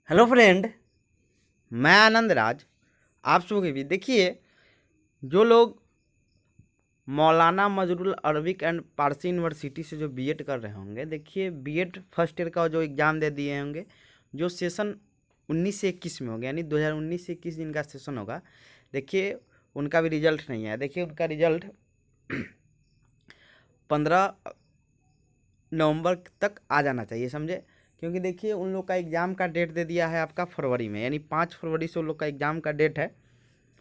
Hello friend, मैं आनंद राज। आप सबके भी देखिए, जो लोग मौलाना Mazharul Arabic and Parsi university से जो बीएड कर रहे होंगे, देखिए बीएड फर्स्ट ईयर का जो एग्ज़ाम दे दिए होंगे, जो सेशन 19 से 21 में होगा, यानी 2019 से 21 जिनका सेशन होगा, देखिए उनका भी रिजल्ट नहीं है। देखिए उनका रिजल्ट 15 नवंबर तक आ जाना चाहिए, समझे। क्योंकि देखिए उन लोग का एग्ज़ाम का डेट दे दिया है आपका फरवरी में, यानी 5 फरवरी से उन लोग का एग्ज़ाम का डेट है।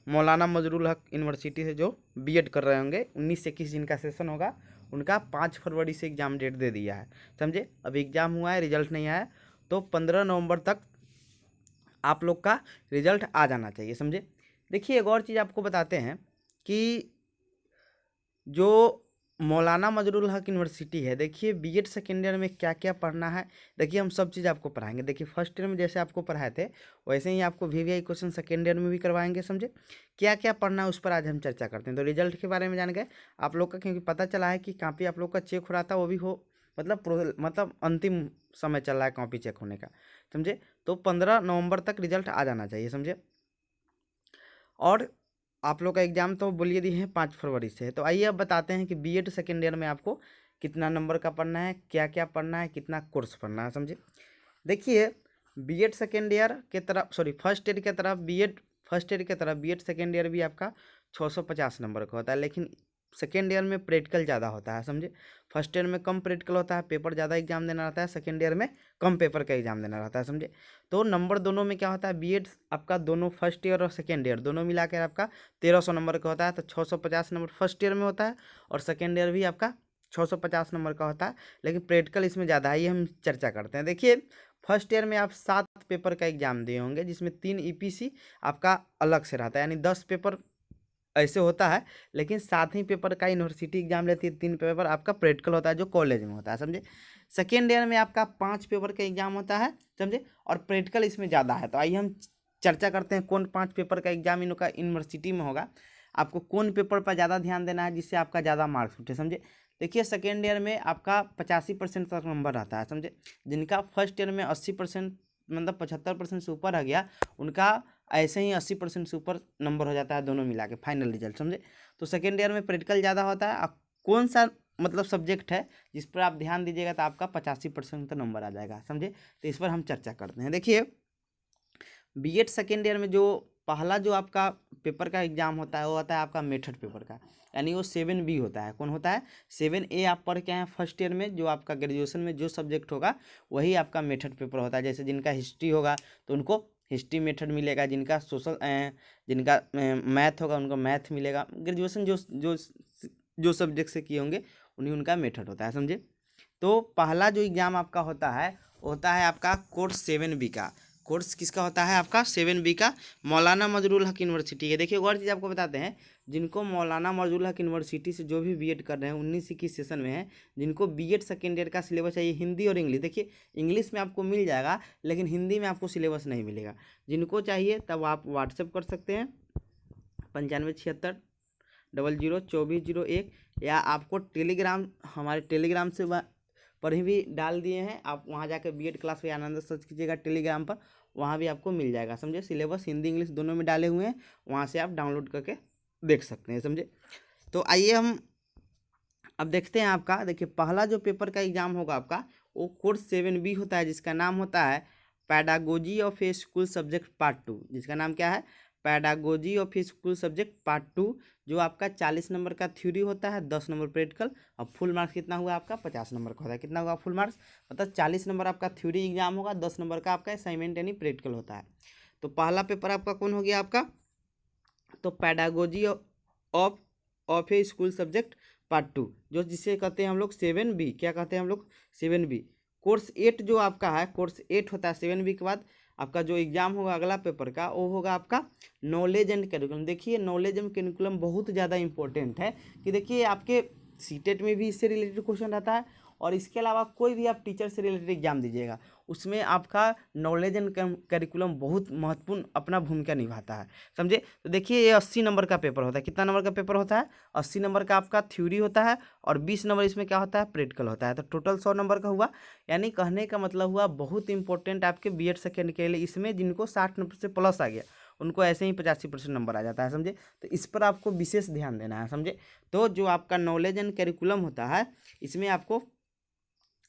मौलाना मजरूल हक यूनिवर्सिटी से जो बीएड कर रहे होंगे, 19 से 21 जिनका सेशन होगा, उनका 5 फरवरी से एग्ज़ाम डेट दे दिया है, समझे। अभी एग्ज़ाम हुआ है, रिजल्ट नहीं आया, तो 15 नवंबर तक आप लोग का रिजल्ट आ जाना चाहिए, समझे। देखिए एक और चीज़ आपको बताते हैं कि जो मौलाना मजरूल हक यूनिवर्सिटी है, देखिए बीएड सेकेंड ईयर में क्या क्या पढ़ना है, देखिए हम सब चीज़ आपको पढ़ाएंगे। देखिए फर्स्ट ईयर में जैसे आपको पढ़ाए थे, वैसे ही आपको वीवीआई क्वेश्चन सेकेंड ईयर में भी करवाएंगे, समझे। क्या क्या पढ़ना है उस पर आज हम चर्चा करते हैं। तो रिजल्ट के बारे में जान गए आप लोग का, क्योंकि पता चला है कि कॉपी आप लोग का चेक हो रहा था, वो भी हो मतलब अंतिम समय चल रहा है कॉपी चेक होने का, समझे। तो 15 नवंबर तक रिजल्ट आ जाना चाहिए, समझे। और आप लोग का एग्ज़ाम तो बोलिए दिए हैं 5 फरवरी से है। तो आइए अब बताते हैं कि बीएड सेकेंड ईयर में आपको कितना नंबर का पढ़ना है, क्या क्या पढ़ना है, कितना कोर्स पढ़ना है, समझिए। देखिए बीएड सेकेंड ईयर के तरफ, सॉरी फर्स्ट ईयर की तरफ बीएड, फर्स्ट ईयर की तरफ बीएड सेकेंड ईयर भी आपका 650 नंबर का होता है, लेकिन सेकेंड ईयर में प्रैक्टिकल ज़्यादा होता है, समझे। फर्स्ट ईयर में कम प्रैक्टिकल होता है, पेपर ज़्यादा एग्जाम देना रहता है, सेकेंड ईयर में कम पेपर का एग्जाम देना रहता है, समझे। तो नंबर दोनों में क्या होता है, बीएड आपका दोनों फर्स्ट ईयर और सेकेंड ईयर दोनों मिला कर आपका 1300 नंबर का होता है। तो 650 नंबर फर्स्ट ईयर में होता है, और सेकेंड ईयर भी आपका 650 नंबर का होता है, लेकिन प्रैक्टिकल इसमें ज़्यादा है, ये हम चर्चा करते हैं। देखिए फर्स्ट ईयर में आप 7 पेपर का एग्जाम दिए होंगे, जिसमें 3 ईपीसी आपका अलग से रहता है, यानी 10 पेपर ऐसे होता है, लेकिन 7 ही पेपर का यूनिवर्सिटी एग्जाम लेती है, 3 पेपर आपका प्रैक्टिकल होता है जो कॉलेज में होता है, समझे। सेकेंड ईयर में आपका 5 पेपर का एग्जाम होता है, समझे, और प्रैक्टिकल इसमें ज़्यादा है। तो आइए हम चर्चा करते हैं कौन 5 पेपर का एग्जाम इन का यूनिवर्सिटी में होगा, आपको कौन पेपर पर ज़्यादा ध्यान देना है जिससे आपका ज़्यादा मार्क्स उठे, समझे। देखिए सेकेंड ईयर में आपका 85% तक नंबर रहता है, समझे। जिनका फर्स्ट ईयर में 80% मतलब 75% से ऊपर आ गया, उनका ऐसे ही 80% से ऊपर नंबर हो जाता है दोनों मिला के फाइनल रिजल्ट, समझे। तो सेकेंड ईयर में प्रैक्टिकल ज़्यादा होता है। अब कौन सा मतलब सब्जेक्ट है जिस पर आप ध्यान दीजिएगा तो आपका 85% तो नंबर आ जाएगा, समझे। तो इस पर हम चर्चा करते हैं। देखिए बीएड सेकेंड ईयर में जो पहला जो आपका पेपर का एग्जाम होता है, वो होता है आपका मेथड पेपर का, यानी वो 7B होता है। कौन होता है? 7A आप पढ़ के आए फर्स्ट ईयर में, जो आपका ग्रेजुएशन में जो सब्जेक्ट होगा वही आपका मेथड पेपर होता है। जैसे जिनका हिस्ट्री होगा तो उनको हिस्ट्री मेथड मिलेगा, जिनका सोशल जिनका मैथ होगा उनको मैथ मिलेगा। ग्रेजुएशन जो जो जो सब्जेक्ट से किए होंगे उन्हीं उनका मेथड होता है, समझे। तो पहला जो एग्ज़ाम आपका होता है वो होता है आपका कोर्स 7B का। कोर्स किसका होता है? आपका 7B का, मौलाना मजरूल हक यूनिवर्सिटी के। देखिए एक और चीज़ आपको बताते हैं, जिनको मौलाना मजरूल हक यूनिवर्सिटी से जो भी बीएड कर रहे हैं 19-21 सेशन में है, जिनको बीएड सेकेंड ईयर का सिलेबस चाहिए हिंदी और इंग्लिश, देखिए इंग्लिश में आपको मिल जाएगा लेकिन हिंदी में आपको सिलेबस नहीं मिलेगा। जिनको चाहिए तब आप व्हाट्सएप कर सकते हैं 9576002401, या आपको टेलीग्राम, हमारे टेलीग्राम से पर ही भी डाल दिए हैं, आप वहाँ जाकर बीएड क्लास पे आनंद सर्च कीजिएगा टेलीग्राम पर, वहाँ भी आपको मिल जाएगा, समझे। सिलेबस हिंदी इंग्लिश दोनों में डाले हुए हैं, वहाँ से आप डाउनलोड करके देख सकते हैं, समझे। तो आइए हम अब देखते हैं आपका। देखिए पहला जो पेपर का एग्जाम होगा आपका, वो कोर्स 7B होता है, जिसका नाम होता है pedagogy of A school subject part 2। जिसका नाम क्या है? Pedagogy of A school subject part 2, जो आपका 40 नंबर का थ्योरी होता है, 10 नंबर प्रैक्टिकल। अब फुल मार्क्स कितना हुआ आपका? 50 नंबर का होता है। कितना हुआ फुल मार्क्स? मतलब 40 नंबर आपका थ्योरी एग्जाम होगा, 10 नंबर का आपका असाइनमेंट यानी प्रैक्टिकल होता है। तो पहला पेपर आपका कौन हो गया आपका? तो pedagogy of of A school subject part 2, जो जिसे कहते हैं हम लोग 7B। क्या कहते हैं हम लोग? 7B। कोर्स 8 जो आपका है, कोर्स 8 होता है 7B के बाद आपका जो एग्जाम होगा अगला पेपर का, वो होगा आपका नॉलेज एंड करिकुलम। देखिए नॉलेज एंड करिकुलम बहुत ज़्यादा इंपॉर्टेंट है, कि देखिए आपके सीटेट में भी इससे रिलेटेड क्वेश्चन रहता है, और इसके अलावा कोई भी आप टीचर से रिलेटेड एग्जाम दीजिएगा उसमें आपका नॉलेज एंड करिकुलम बहुत महत्वपूर्ण अपना भूमिका निभाता है, समझे। तो देखिए ये 80 नंबर का पेपर होता है। कितना नंबर का पेपर होता है? 80 नंबर का आपका थ्योरी होता है और 20 नंबर इसमें क्या होता है? प्रैक्टिकल होता है। तो टोटल 100 नंबर का हुआ। यानी कहने का मतलब हुआ बहुत इंपॉर्टेंट आपके बीएड सेकेंड के लिए। इसमें जिनको 60 नंबर से प्लस आ गया उनको ऐसे ही 85% नंबर आ जाता है, समझे। तो इस पर आपको विशेष ध्यान देना है, समझे। तो जो आपका नॉलेज एंड करिकुलम होता है इसमें आपको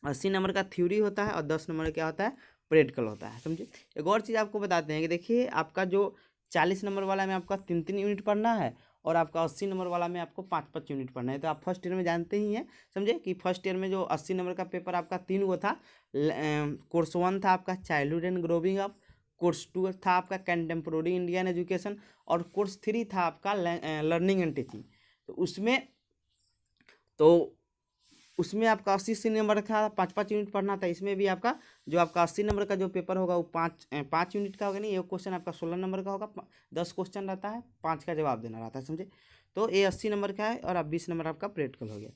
80 नंबर का थ्योरी होता है और 10 नंबर क्या होता है? प्रैक्टिकल होता है, समझे। एक और चीज़ आपको बताते हैं कि देखिए आपका जो 40 नंबर वाला में आपका 3-3 यूनिट पढ़ना है और आपका 80 नंबर वाला में आपको 5-5 यूनिट पढ़ना है। तो आप फर्स्ट ईयर में जानते ही हैं, समझे, कि फर्स्ट ईयर में जो 80 नंबर का पेपर आपका 3 गो था। कोर्स 1 था आपका childhood and growing up, course 2 था आपका कंटेम्प्रोरी इंडियन एजुकेशन और कोर्स 3 था आपका लर्निंग एंड टीचिंग। तो उसमें आपका 80 नंबर का 5-5 यूनिट पढ़ना था। इसमें भी आपका जो आपका 80 नंबर का जो पेपर होगा वो 5 यूनिट का होगा। नहीं, एक क्वेश्चन आपका 16 नंबर का होगा। 10 क्वेश्चन रहता है, 5 का जवाब देना रहता है, समझे। तो ये 80 नंबर का है और अब 20 नंबर आपका प्रैक्टिकल हो गया।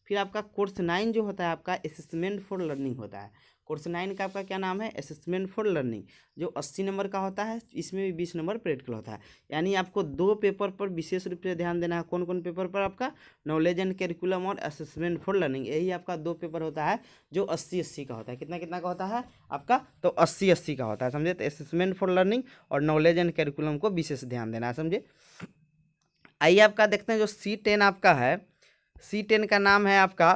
फिर आपका कोर्स 9 जो होता है आपका असेसमेंट फॉर लर्निंग होता है। कोर्स 9 का आपका क्या नाम है? असेसमेंट फॉर लर्निंग, जो 80 नंबर का होता है। इसमें भी 20 नंबर प्रैक्टिकल होता है। यानी आपको 2 पेपर पर विशेष रूप से ध्यान देना है। कौन कौन पेपर पर? आपका नॉलेज एंड करिकुलम और असेसमेंट फॉर लर्निंग। यही आपका 2 पेपर होता है जो 80-80 का होता है। कितना कितना का होता है आपका? तो 80-80 का होता है, समझे। तो असेसमेंट फॉर लर्निंग और नॉलेज एंड करिकुलम को विशेष ध्यान देना है, समझे। आइए आपका देखते हैं जो C10 आपका है। C10 का नाम है आपका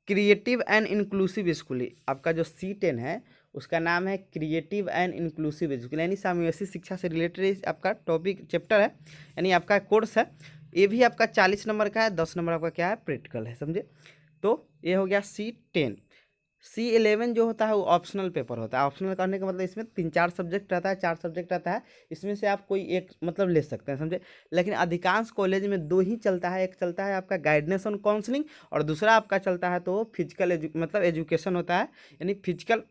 क्रिएटिव एंड इंक्लूसिव स्कूल। आपका जो C10 है उसका नाम है क्रिएटिव एंड इंक्लूसिव स्कूल, यानी सामूहिक शिक्षा से रिलेटेड आपका टॉपिक चैप्टर है, यानी आपका कोर्स है। ये भी आपका 40 नंबर का है। 10 नंबर आपका क्या है? प्रैक्टिकल है, समझे। तो ये हो गया C10। C11 जो होता है वो ऑप्शनल पेपर होता है। ऑप्शनल करने का मतलब इसमें 3-4 सब्जेक्ट रहता है, 4 सब्जेक्ट रहता है। इसमें से आप कोई एक मतलब ले सकते हैं, समझे। लेकिन अधिकांश कॉलेज में 2 ही चलता है। एक चलता है आपका गाइडेंस ऑन काउंसलिंग और दूसरा आपका चलता है तो फिजिकल मतलब एजुकेशन होता है, यानी फिजिकल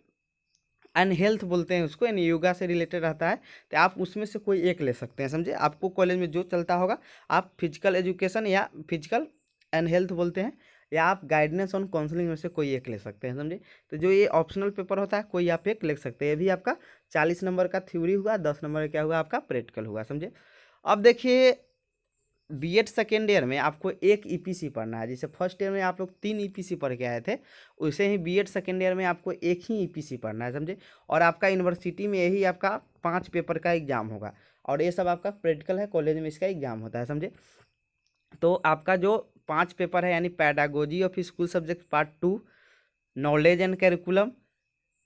एंड हेल्थ बोलते हैं उसको, यानी योगा से रिलेटेड रहता है। तो आप उसमें से कोई एक ले सकते हैं, समझे। आपको कॉलेज में जो चलता होगा आप फिजिकल एजुकेशन या फिजिकल एंड हेल्थ बोलते हैं, या आप गाइडेंस ऑन काउंसलिंग में से कोई एक ले सकते हैं, समझे। तो जो ये ऑप्शनल पेपर होता है कोई आप एक ले सकते हैं। ये भी आपका 40 नंबर का थ्योरी हुआ, 10 नंबर क्या हुआ? आपका प्रैक्टिकल हुआ, समझे। अब देखिए बीएड सेकेंड ईयर में आपको एक ईपीसी पढ़ना है। जैसे फर्स्ट ईयर में आप लोग 3 ईपीसी पढ़ के आए थे, वैसे ही बीएड सेकेंड ईयर में आपको एक ही ईपीसी पढ़ना है, समझे। और आपका यूनिवर्सिटी में यही आपका 5 पेपर का एग्जाम होगा और ये सब आपका प्रैक्टिकल है। कॉलेज में इसका एग्जाम होता है, समझे। तो आपका जो 5 पेपर है यानी pedagogy of school subject part 2, knowledge and curriculum,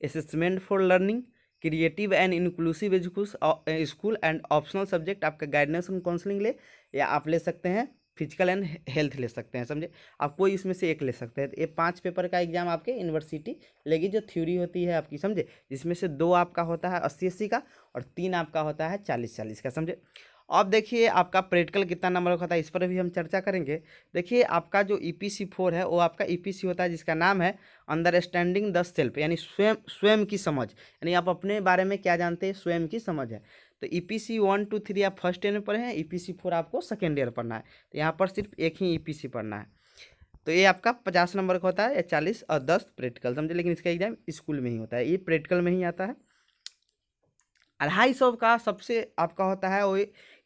assessment for learning, creative and inclusive school and optional subject आपका गाइडेंस एंड काउंसलिंग ले, या आप ले सकते हैं फिजिकल एंड हेल्थ ले सकते हैं, समझे। आप कोई इसमें से एक ले सकते हैं। तो ये 5 पेपर का एग्जाम आपके यूनिवर्सिटी लेगी, जो थ्योरी होती है आपकी, समझे। जिसमें से 2 आपका होता है 80-80 का और 3 आपका होता है 40-40 का, समझे। अब देखिए आपका प्रैक्टिकल कितना नंबर का होता है इस पर भी हम चर्चा करेंगे। देखिए आपका जो EPC4 है वो आपका EPC होता है जिसका नाम है अंडरस्टैंडिंग द सेल्फ, यानी स्वयं स्वयं की समझ, यानी आप अपने बारे में क्या जानते हैं, स्वयं की समझ है। तो EPC 1, 2, 3 आप फर्स्ट ईयर में पढ़े हैं, EPC4 आपको सेकेंड ईयर पढ़ना है। तो यहाँ पर सिर्फ एक ही EPC पढ़ना है। तो ये आपका 50 नंबर का होता है, या 40 और 10 प्रैक्टिकल, समझे। लेकिन इसका एग्जाम स्कूल में ही होता है, ये प्रैक्टिकल में ही आता है। 250 का सबसे आपका होता है वो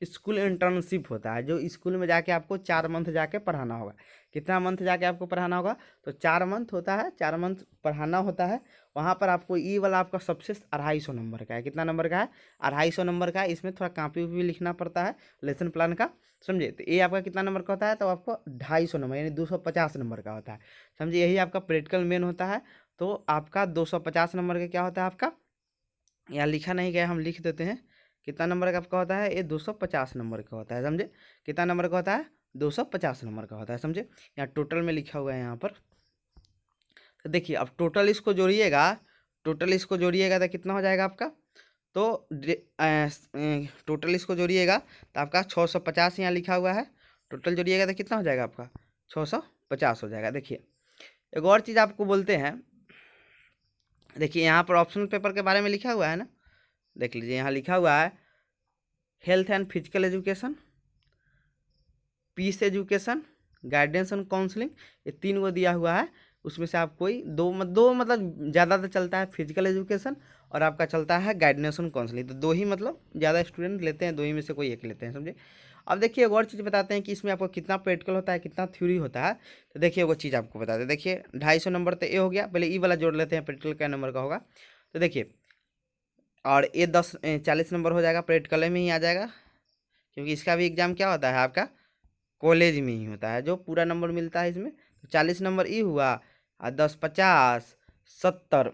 स्कूल इंटर्नशिप होता है, जो स्कूल में जाके आपको 4 मंथ जाके पढ़ाना होगा। कितना मंथ जाके आपको पढ़ाना होगा? तो 4 मंथ होता है, 4 मंथ पढ़ाना होता है। वहाँ पर आपको ई वाला आपका सबसे 250 नंबर का है। कितना नंबर का है? 250 नंबर का है। इसमें थोड़ा कॉपी भी लिखना पड़ता है लेसन प्लान का, समझे। तो ये आपका कितना नंबर का होता है? तो आपको 250 नंबर यानी 250 नंबर का होता है, समझे। यही आपका प्रैक्टिकल मेन होता है। तो आपका 250 नंबर का क्या होता है आपका, यहाँ लिखा नहीं गया, हम लिख देते हैं। कितना नंबर का आपका होता है? ये 250 नंबर का होता है, समझे। कितना नंबर का होता है? 250 नंबर का होता है, समझे। यहाँ टोटल में लिखा हुआ है यहाँ पर। तो देखिए अब टोटल इसको जोड़िएगा, टोटल इसको जोड़िएगा तो कितना हो जाएगा आपका? तो टोटल इसको जोड़िएगा तो आपका 650 यहाँ लिखा हुआ है। टोटल जोड़िएगा तो कितना हो जाएगा आपका? 650 हो जाएगा। देखिए एक और चीज़ आपको बोलते हैं, देखिए यहाँ पर ऑप्शनल पेपर के बारे में लिखा हुआ है ना, देख लीजिए। यहाँ लिखा हुआ है health and physical education, peace education, guidance and counselling, ये 3 गो दिया हुआ है। उसमें से आप कोई दो मतलब ज़्यादा तो चलता है फिजिकल एजुकेशन और आपका चलता है गाइडेंस एंड काउंसलिंग, तो दो ही मतलब ज़्यादा स्टूडेंट लेते हैं, दो ही में से कोई एक लेते हैं, समझे। अब देखिए एक और चीज़ बताते हैं कि इसमें आपको कितना प्रैक्टिकल होता है कितना थ्योरी होता है। तो देखिए वो चीज़ आपको बताते हैं, देखिए 250 नंबर तो ये हो गया, पहले ई वाला जोड़ लेते हैं प्रैक्टिकल क्या नंबर का होगा। तो देखिए और ये 40 नंबर हो जाएगा, प्रैक्टिकल में ही आ जाएगा, क्योंकि इसका भी एग्जाम क्या होता है आपका कॉलेज में ही होता है, जो पूरा नंबर मिलता है इसमें। तो 40 नंबर ई हुआ और 10 50 70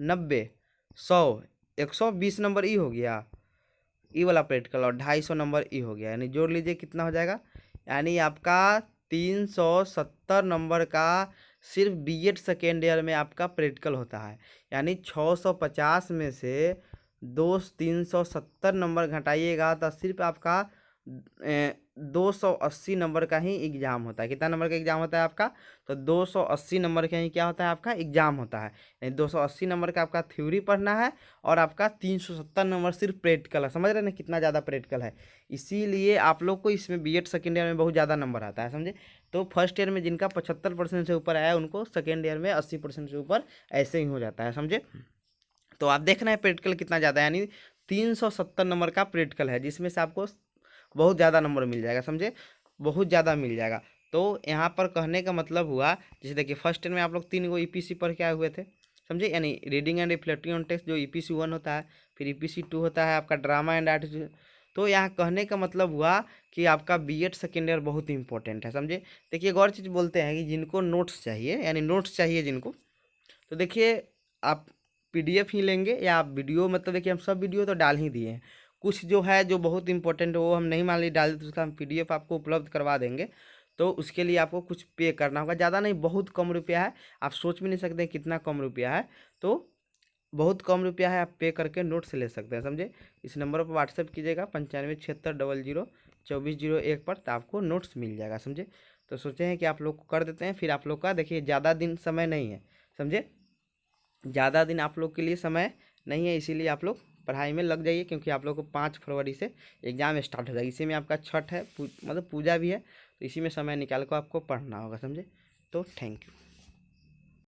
90 100 120 नंबर ई हो गया, ई वाला प्रैक्टिकल, और 250 नंबर ई हो गया, यानी जोड़ लीजिए कितना हो जाएगा, यानी आपका 370 नंबर का सिर्फ बीएड सेकेंड ईयर में आपका प्रैक्टिकल होता है। यानी 650 में से 370 नंबर घटाइएगा तो सिर्फ आपका 280 नंबर का ही एग्ज़ाम होता है। कितना नंबर का एग्ज़ाम होता है आपका, तो 280 नंबर का ही क्या होता है आपका एग्ज़ाम होता है। यानी 280 नंबर का आपका थ्योरी पढ़ना है और आपका 370 नंबर सिर्फ प्रैक्टिकल है। समझ रहे हैं ना कितना ज़्यादा प्रैक्टिकल है, इसीलिए आप लोग को इसमें बीएड सेकेंड ईयर में बहुत ज़्यादा नंबर आता है, समझे। तो फर्स्ट ईयर में जिनका 75% से ऊपर आया उनको सेकेंड ईयर में 80% से ऊपर ऐसे ही हो जाता है, समझे। तो आप देखना है प्रैक्टिकल कितना ज़्यादा है, यानी 370 नंबर का प्रैक्टिकल है, जिसमें से आपको बहुत ज़्यादा नंबर मिल जाएगा, समझे, बहुत ज़्यादा मिल जाएगा। तो यहाँ पर कहने का मतलब हुआ, जैसे देखिए फर्स्ट ईयर में आप लोग 3 गो ईपीसी पढ़ के आए हुए थे, समझे, यानी reading and reflecting on text जो ईपीसी 1 होता है, फिर ईपीसी 2 होता है आपका ड्रामा एंड आर्ट। तो यहाँ कहने का मतलब हुआ कि आपका बीएड सेकेंड ईयर बहुत इंपॉर्टेंट है, समझे। देखिए एक और चीज़ बोलते हैं कि जिनको नोट्स चाहिए, यानी नोट्स चाहिए जिनको, तो देखिए आप पीडीएफ ही लेंगे या आप वीडियो, मतलब देखिए हम सब वीडियो तो डाल ही दिए हैं, कुछ जो है जो बहुत इंपॉर्टेंट है वो हम नहीं मान ली डाल दें तो उसका हम पीडीएफ आपको उपलब्ध करवा देंगे। तो उसके लिए आपको कुछ पे करना होगा, ज़्यादा नहीं, बहुत कम रुपया है, आप सोच भी नहीं सकते कितना कम रुपया है। तो बहुत कम रुपया है, आप पे करके नोट्स ले सकते हैं, समझे। इस नंबर पर व्हाट्सएप कीजिएगा 9576002401 पर, तो आपको नोट्स मिल जाएगा, समझे। तो सोचे हैं कि आप लोग को कर देते हैं, फिर आप लोग का देखिए ज़्यादा दिन समय नहीं है, समझे, ज़्यादा दिन आप लोग के लिए समय नहीं है, इसीलिए आप लोग पढ़ाई में लग जाइए, क्योंकि आप लोग को 5 फरवरी से एग्ज़ाम स्टार्ट हो जाएगा। इसी में आपका छठ है, मतलब पूजा भी है, तो इसी में समय निकाल कर आपको पढ़ना होगा, समझे। तो थैंक यू।